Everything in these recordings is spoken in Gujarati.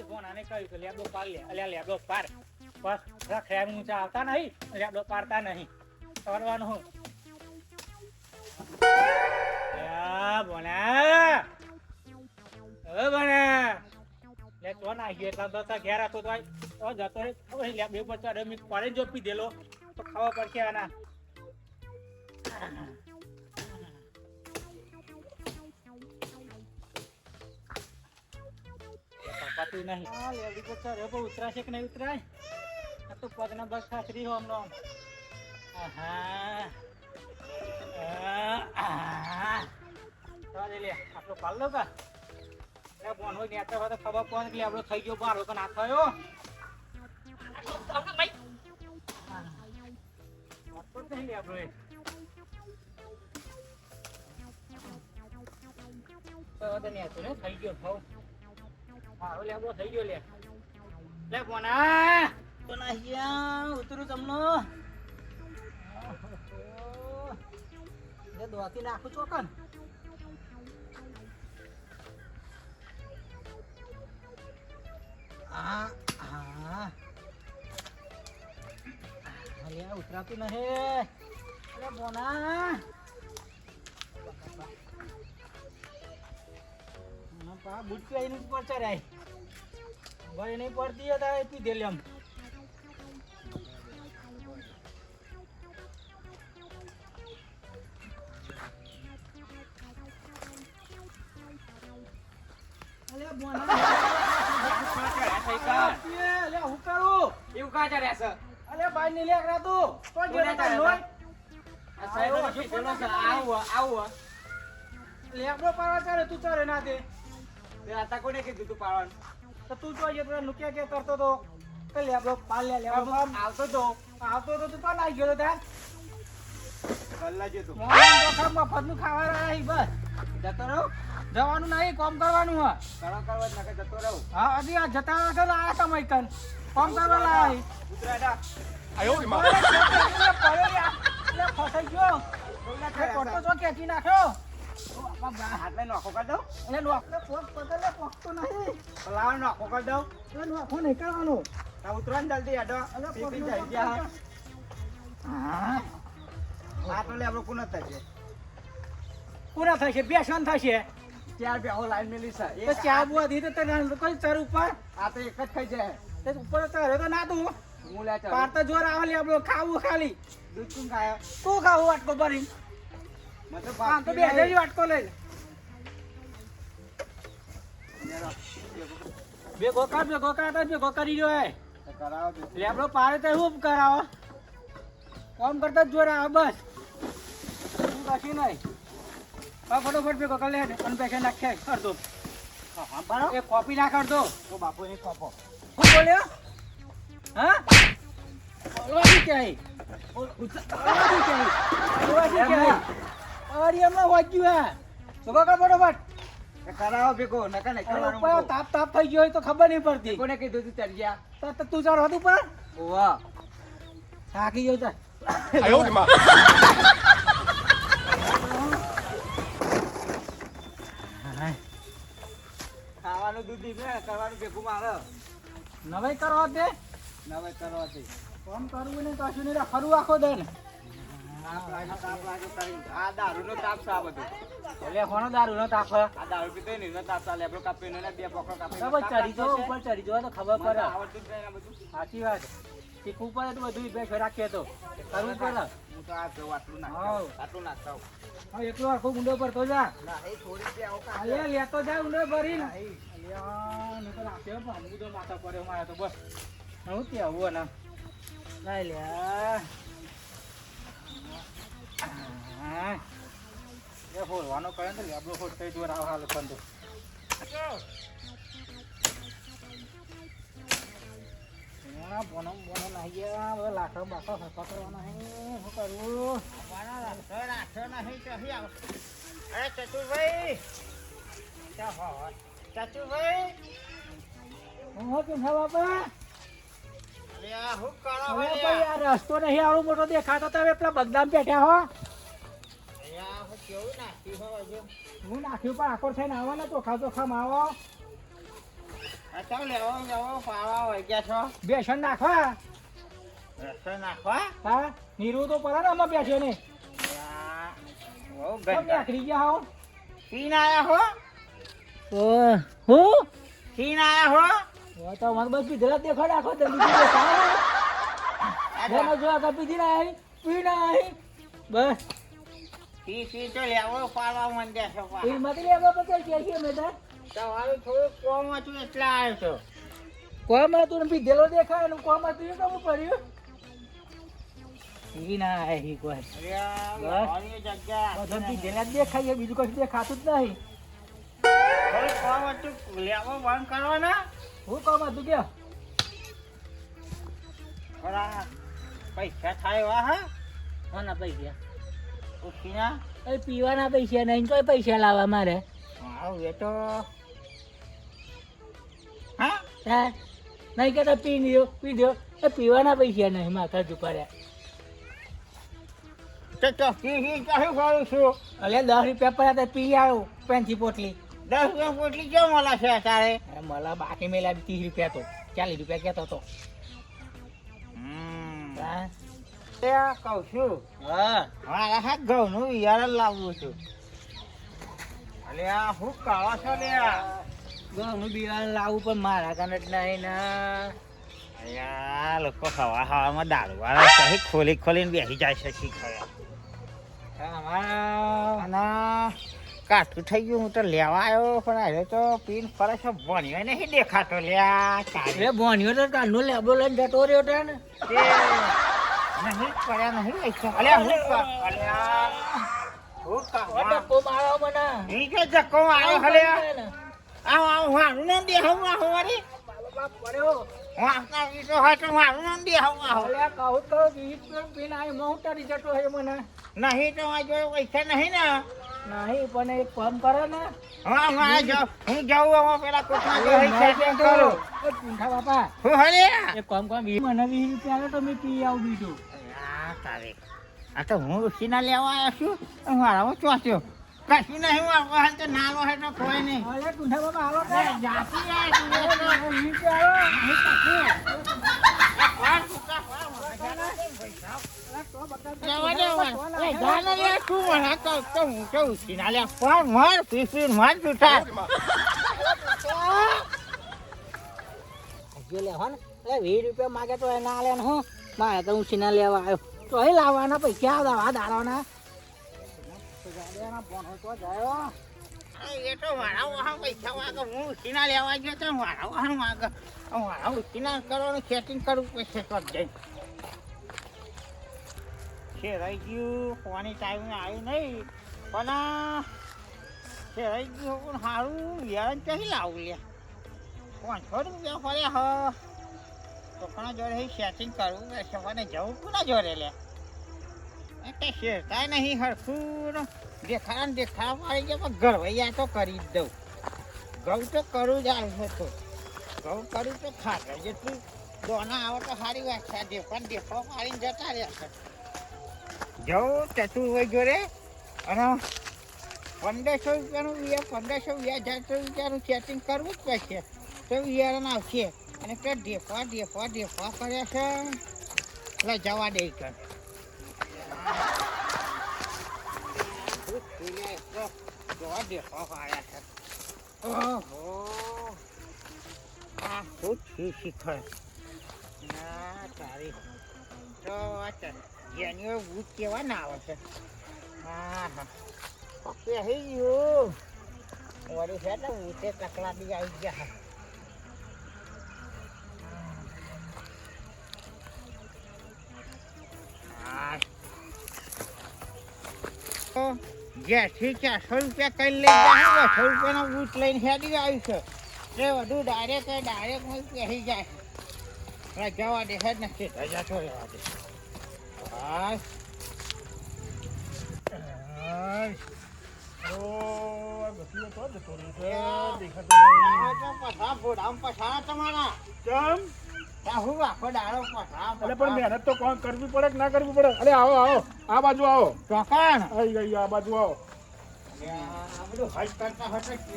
ફોન આને કહ્યું કે લેબડો પાર લે અલ્યા લેબડો પાર બસ રખે ઊંચા આવતા નહીં લેબડો પારતા નહીં કરવાનું હું બોના ઓ બોના લે તો ના ગયો એટલા દોસ્તા ઘેર હતો તો જતો રે લે બે બચ્ચા રમી પડે જો પી દેલો તો ખાવા પડશે આના પતિ નહીં આ લેડી બચ્ચા રે બહુ ઉતરાશે કે નહીં ઉતરાય આ તો પગના બસ ખાસરી હો હમણાં લે આપણો પાલ લો કા બોન હોય નેતા હોય તો ખબર પડે કે આપણો થઈ ગયો બાર લોકો ના થયો થઈ ગયો ભાવ મારો લેબડો થઈ ગયો લે બોના તો ના ઉતરું તમને દોતી નાખું ચોકન ઉતરાતું નહીં અરે બોના બુટકી આવીને ઉપર ચડાય ભાઈ નહીં પડતી હતા પી દે લેમ અરે બોના હું કરું એવું કા ચડ્યા છે અરે ભાઈ ની લેકરા તું કોણ જેડા લોય આ સાહેબ પીધેલો છે આવો લેકરો પાડવા ચાલે તું ચાલે ના દે તે આતા કોને કીધું તું પાડવાનું તો તું જોઈએ તો નુક્યા કે કરતો તો કે લેબડો પાલ લે લેબડો આવતો તો તું તો ના ગયો ત્યાં કલ્લા જે તું મફત નું ખાવા રહી બસ જતો રહો જવાનું નહીં કામ કરવાનું હા કરવા ના કે જતો રહો હા હજી આ જતા રહો છો આ સમય કન કામ કરવા લાય ઉતરાડા આયો રે માં ફસાઈ ગયો કોટો જો કેચી નાખ્યો હાથ લઈ નોખો કરી દઉં એટલે નોખો પોક પકડલે પોકતો નહીં લાવ નોખો કરી દઉં એટલે નોખો નહીં કરવાનો તા ઉતરન જલ્દી આડો પીપી જાય ગયા હા આ તો લે આપણો કોના થશે કોના થશે બેસન થશે ચાર બેહો લાઈન મેલી છે તો ચાર બુઆ દી તો તને કોઈ ચર ઉપર આ તો એક જ થઈ જાય તે ઉપર ચરે તો ના તું હું લે ચર પાર તો જોર આવે લે આપણો ખાવું ખાલી દૂધ તું ખાય તું ખાવું વાટકો ભરી મતલબ આ તો બે હજારી વાટકો લઈ બે ગોકા કરી રહ્યો હે કરાવો લે આપણો પારે તો હું કરાવો કામ કરતા જોર આવે બસ તું બાકી નહીં ફટોફટ ભેગો કરી લે અને પૈસા નાખ્યા કર દો એ કોપી ના કર દો તો બાપુ એ કોપો શું બોલ્યો હા ઓલાજી ક્યાં અરે એમનો વાગ્યું હે સુબહ કર ફટોફટ કરાવો ભેગો નકા નહીં કરવાનું તાપ થઈ ગયો હોય તો ખબર નહીં પડતી કોને કીધું તું ચડી ગયા તો તું ચાલ હતું પર વાહ થાકી ગયો ચાલ આયો રે માં ખાવાનું દૂધ દીધું કરવાનું ભેગું મારે નવાઈ કરવા દે કોમ કરવું ને કશું નહીં ફરવું આખો દે ને આ દારૂનો તાપ છે આ બધું એટલે કોનો દારૂનો તાપ છે આ દારૂ પીતો ને એનો તાપ ચાલે આપણો કાપીને ને બે પકડો કાપી ખબર ચડી જો ઉપર ચડી જો તો ખબર પડે આવડતું જ નહીં બધું સાચી વાત ટીક ઉપર તો બધું બે રાખીએ તો કરવું પડે હું તો આ જો આટલું નાખતા હા એકલો આખો ગુંડો પર તો જા ના એ થોડી બે આવો કાલે લેતો જા ગુંડો ભરી અલ્યા ને તો રાખ્યો પણ હું તો માથા પડ્યો મારે તો બસ હું કે આવો ને લઈ લે એ ફોડવાનો કરે ને લેબડો ફોડ થઈ જોર આવ હાલ પણ તો બોનો નાહી ગયા હવે લાખો બાખો પકડવાનો હે શું કરવું રાખો નહીં ક્યાંથી આવ અરે ચતુરભાઈ ક્યાં હો ચતુરભાઈ હું હો કેમ હે બાપા અલ્યા હું કરો ભાઈ આ રસ્તો નહીં આવડો મોટો દેખાતો તો હવે પેલા બગદામ બેઠા હો અલ્યા હું કેવું નાખ્યું હો હજુ હું નાખ્યું પણ આકોર થઈને આવો ને ચોખા માં આવો આ ચાલ લેવો લેવો પાવા હોય ગયા છો બેસન નાખવા રસ્તો નાખવા હા નીરુ તો પરા ને આમાં બેસ્યો ને બહુ કેમ ગંદા નાખી ગયા હો પીન આયા હો હું પીન આયા હો તો મને બસ પીધેલા દેખો નાખો તો બીજું દેખાય જેનો જો આગળ પીધી ના આવી પી ના આવી બસ પી તો લેવો પાવા માંડ્યા છો પી માંથી લેવા પછી કે છે મેં તમારું થોડું કોમ હતું એટલે આવ્યો છો કોમાં તું પીધેલો દેખાય ને કોમાં તું કેમ પડ્યું પી ના આવી કોઈ બધું પીધેલા જ દેખાય બીજું કશું દેખાતું જ નહીં થોડું કોમ હતું લેવો બંધ કરો ને હું કોમ હતું કે થોડા પૈસા થાય વા હા કોના પૈસા ઉઠીના એ પીવાના પૈસા નહીં કોઈ પૈસા લાવવા મારે આવું એ તો હા હા નહીં કે પી દો એ પીવાના પૈસા નહીં માથા ઝુપાડ્યા તો પી ચાહું કરું છું અલે 10 રૂપિયા પર હતા પી આવું પેન્સી પોટલી 10 રૂપિયા પોટલી કેમ મળે છે તારે मला બાકી મેલા 30 રૂપિયા તો 40 રૂપિયા કહેતો તો હા કહું છું હા મારા હા ઘઉંનું વિયાર લાવું છું અલે આ હું કાળો છો લે ઘઉંનું બિયારણ લાવું પણ મારા કાન જ નહીં ને અલ્યા લોકો હવા હવામાં દારૂ વાળા સહી ખોલી ખોલીને બેસી જાય છે શીખવા અને કાઠું થઈ ગયું હું તો લેવા આવ્યો પણ આજે તો પીન ફરે છે ભણ્યો નહીં દેખાતો લ્યા એ ભણ્યો તો કાનનો લેબડો લઈને જતો રહ્યો તો ને નહીં પડ્યા નહીં લઈશું અલ્યા હું ધક્કો મારો મને ઈ કે ધક્કો આવ્યો હલ્યા આવ મારું નામ દે હું મારી પડ્યો વાંકા ઈ તો હોય તો મારું નામ દે હું અલ્યા કહું તો 20 રૂપિયા પીને આવી મોટારી જતો હોય મને નહીં તો આ જોડે પૈસા નહીં ને નહીં પણ એક કામ કરો ને હા હું જાઉં હવે પેલા કોટમાં જઈ સેટિંગ કરું પૂંઠા બાપા હું હલ્યા એક કામ કરો મને 20 રૂપિયા આલો તો મેં પી આવું બીજું તારે આ તો હું ઉછીના લેવા આવ્યો છું મારામાં ચોસ્યો કશું નહીં હું હાલ તો નાનો હે તો કોઈ નહીં અરે પૂંઠા બાપા હાલો તો જાતી જાય માગે તો ના લે હું મારે તો હું છીના લેવા આવ્યો તો એ લાવવાના પૈસા દવા દાડવાના એ તો મારા વાહન પૈસા વાગે હું ઉછીના લેવા ગયો તો મારા વાહન વાગે મારા ઉછીના કરવાનું સેટિંગ કરવું પડશે તો જઈ શેરાઈ ગયું કોની ટાઈમ આવ્યું નહીં પણ શેરાઈ ગયું પણ સારું યાર ક્યાંથી લાવું લ્યા 500 રૂપિયા ફર્યા તો કોના જોડે સેટિંગ કરવું પડશે મને જવું કોના જોડે લ્યા એટલે શેરતા નહીં હરખું દેખાડા પાડી ગયા પણ ઘરવૈયા તો કરી જ દઉં ઘઉં તો કરું જ આવશે તો ઘઉં કરું તો ખાતા જેટલું દોના આવે તો સારી વાત છે પણ દેખો પાડીને જતા રહ્યા છે જવું ચતું હોય જોડે અને 1500 રૂપિયાનું વ્યાજ 1500 રૂપિયાનું સેટિંગ કરવું જ પડશે તો વ્યારણ આવશે અને પેલા ઢેફા કર્યા છે એટલે જવા દે કર શીખર ના તારી તો જેની ભૂત કેવા ના આવે છે હા હા કહી ગયું વળી છે ને ભૂતે તકલા બી આવી ગયા જેથી 400 રૂપિયા કઈ લઈ જાય 200 રૂપિયાનો બૂટ લઈને હેડી આવ્યું છે તે વધુ ડાયરેક્ટ પહેરી જાય જવા દે હેડ નથી જતો રહેવા દે મહેનત તો કોણ કરવી પડે કે ના કરવી પડે? અરે આવો આ બાજુ આવો. ચોકણ આ બાજુ આવો. આ બધું હજ કરતા હશે જ.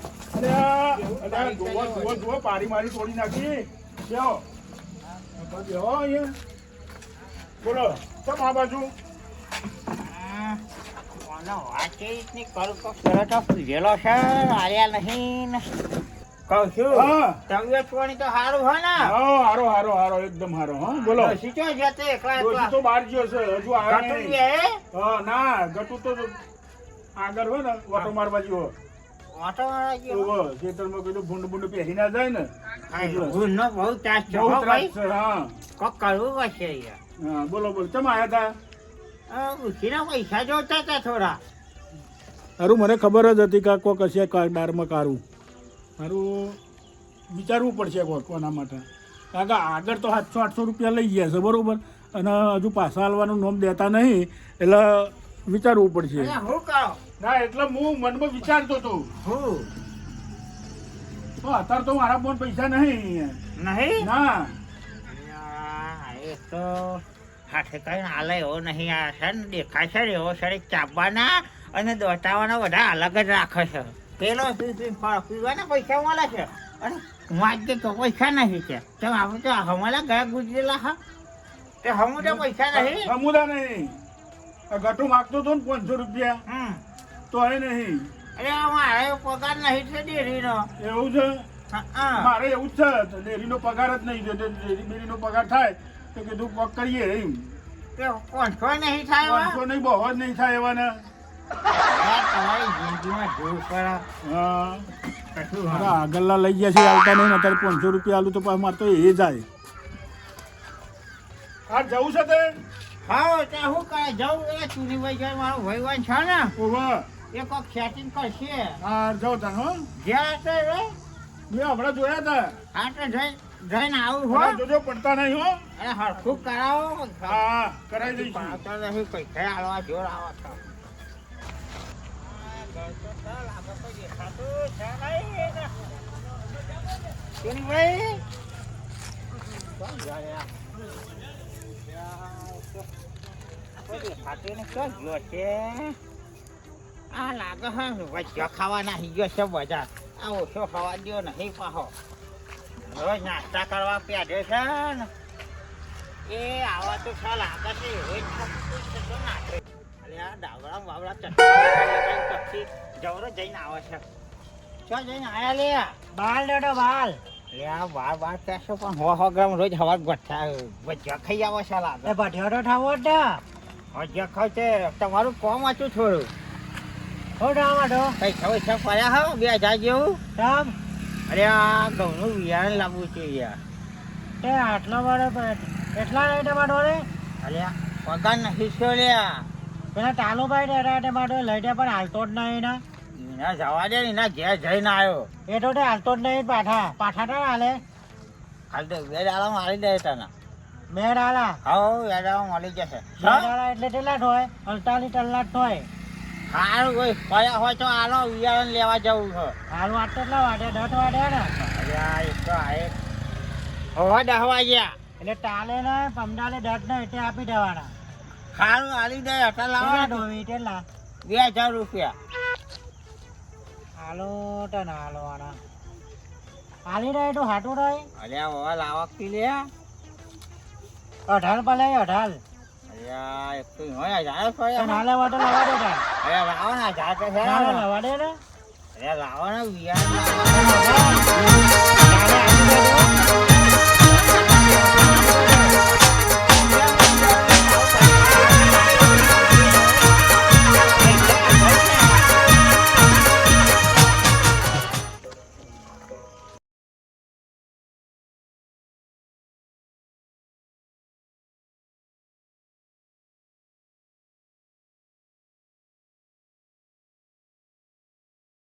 અરે જુઓ પારી મારી તોડી નાખી બેહો બેહો અહીંયા બોલો ચમ આ બાજુ કોનો વાત કેવી રીતની કરું તો તરત જ પૂછેલો છે આર્યા નહીં ને કહું છું હા તબિયત પાણી તો સારું હોય ને હા હારો એકદમ હારો હા બોલો ડોશી ક્યાં જતે એકલા ડોશી એકલા તો બહાર ગયો છે હજુ આવ્યો ગટુ નહીં. બે હા ના ગટુ તો આગળ હોય ને ઓટો મારવા જેવો ઓટો વાળા ગયો ખેતરમાં કીધું ભૂંડ પહેરી ના જાય ને ભૂલનો બહુ ત્રાસ છે બહુ હો ત્રાસ ભાઈ છે હા કોક કરવું પડશે યાર હા બોલો ચમ આયા હતા ઉછીના પૈસા જોતા હતા થોડા હારું મને ખબર જ હતી કે કોક હશે દારમાં કારું મારું વિચારવું પડશે કોના માટે કારણ કે આગળ તો 700-800 રૂપિયા લઈ ગયા છે બરોબર અને હજુ પાછા હાલવાનું નોમ દેતા નહીં એટલે વિચારવું પડશે અરે હું કરો ના એટલે હું મનમાં વિચારતો હતો હું તો અત્યારે તો મારા પણ પૈસા નહીં નહીં ના એ તો હાથે કઈ હાલે એવો નહીં આ છે ને દેખાય છે ને એવો શરીર ચાપવાના અને દોટાવાના બધા અલગ જ રાખે છે પેલો ફળ પીવાના પૈસા મળે છે અને વાંચે તો પૈસા નહીં છે તો આપણે તો હમારા ગયા ગુજરેલા હા તે હમું તો પૈસા નહીં સમુદા નહીં આ ગટુ માગતો હતો ને 500 રૂપિયા તો એ નહીં અરે મારે પગાર નહીં છે ડેરીનો એવું છે હા મારે એવું જ છે તો ડેરીનો પગાર જ નહીં ડેરીનો પગાર થાય તો કીધું કોક કરીએ એમ તે કોણ નહીં થાય હો? 500 નહીં બહુ જ નહીં થાય એવાના યાર, તમારી જિંદગીમાં જોવું પડે હા કશું અરે આગળના લઈ ગયા છે આવતા નહીં ને અત્યારે 500 રૂપિયા આલું તો પાછું મારે તો એ જાય હા જવું છે તે હા ત્યાં શું કરે જવું એ ચૂનીભાઈ જાય મારો ભાઈવાન છે ને ઓવા એ કોક સેટિંગ કરશે હા જાઉં તાન હો જ્યાં છે રે મેં હમણાં જોયા હતા હા તો જઈને આવું હો હમણાં જોજો પડતા નહીં હો અરે હરખું કરાવો હા કરાવી દઈશું પાવતો નહીં પૈસા આલવા જોર આવો છો ચૂનીભાઈ આ લાગે હે વચ્ચે ખાવા નાખી ગયો છે બજાર આ ઓછો ખાવા દો નહીં પાહો રોજ નાસ્તા કરવા પેઢે છે ને એ આવા તો છે લાગે છે રોજ નાખે અરે આ ડાવડા બાવડા ચટકી જવરો જઈને આવે છે ચો જઈને આયા લે બાલ ડડો બાલ લે આ બાર કેસો પણ 100 ગ્રામ રોજ હવા ગઠ્ઠા વચ્ચે ખાઈ આવો છે લાગે એ ભઠિયો તો ઠાવો જ હજે ખાવ છે તમારું કોમ હતું થોડું પૈસા પૈસા પડ્યા હો 2000 જેવું અરે આ ઘઉંનું બિયારણ લાવવું છે યાર એ આટલો વાળો કેટલા રેટે માટો રે અરે પગાર નથી છો લ્યા પેલા ટાલુભાઈ ડેરા ટમાટો લઈ પણ હાલતો જ નહીં ને એના જવા દે ને એના ઘેર જઈને આવ્યો એ તો હાલતો જ નહીં પાઠા તો હાલે હાલ તો 2 દાડા મારી દે તને મેળ હાલા હા 2 દાડા મળી જશે દાડા એટલે કેટલા હોય 48 કલાક હોય સારું કોઈ પડ્યા હોય તો આનો બિયારણ લેવા જવું છે હાલ વાત કેટલા વાટે 10 વાટે ને અરે આ એક તો આ એક હવે 10 વાગ્યા એટલે ટાલે ને પમડાલે 10 ને એટલે આપી દેવાના સારું હાલી દે હતા લાવો ડોવી કેટલા 2000 રૂપિયા હાલો તો ના હાલવાના હાલી રહે તો હાટું રહે અરે હવે લાવક પી લે 18 પલાય 18 અરે આ એક તો હોય જાય પડ્યા નાલે વાટો લવા દે તા અરે લાવો ને જાય તો છે નાલે લવા દે ને અરે લાવો ને બિયારણ